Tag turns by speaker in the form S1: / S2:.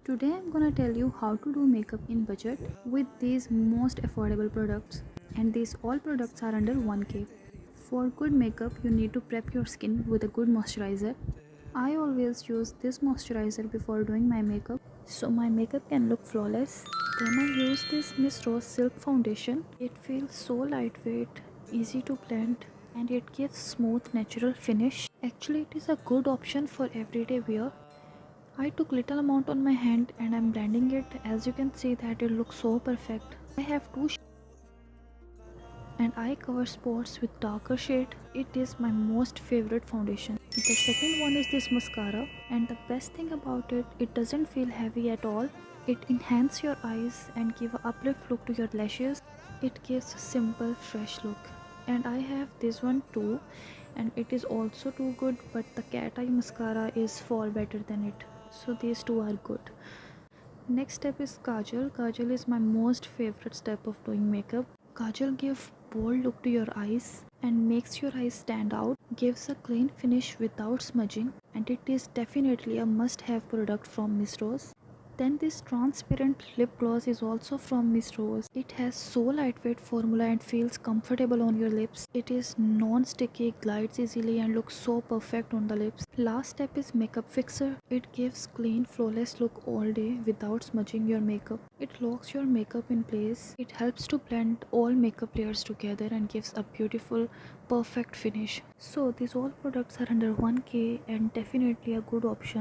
S1: Today I'm gonna tell you how to do makeup in budget with these most affordable products, and these all products are under 1k. For good makeup you need to prep your skin with a good moisturizer. I always use this moisturizer before doing my makeup so my makeup can look flawless. Then I use this Miss Rose Silk Foundation. It feels so lightweight, easy to blend, and it gives smooth natural finish. Actually it is a good option for everyday wear. I took little amount on my hand and I'm blending it. As you can see that it looks so perfect. I have and I cover spots with darker shade. It is my most favorite foundation. The second one is this mascara, and the best thing about it, it doesn't feel heavy at all. It enhances your eyes and give a uplift look to your lashes. It gives a simple fresh look. And I have this one too, and it is also too good, but the cat eye mascara is far better than it. So these two are good. Next step is kajal. Kajal is my most favorite step of doing makeup. Kajal gives bold look to your eyes and makes your eyes stand out, gives a clean finish without smudging, and it is definitely a must-have product from Miss Rose. Then this transparent lip gloss is also from Miss Rose. It has so lightweight formula and feels comfortable on your lips. It is non-sticky, glides easily and looks so perfect on the lips. Last step is makeup fixer. It gives clean flawless look all day without smudging your makeup. It locks your makeup in place. It helps to blend all makeup layers together and gives a beautiful perfect finish. So these all products are under 1k and definitely a good option.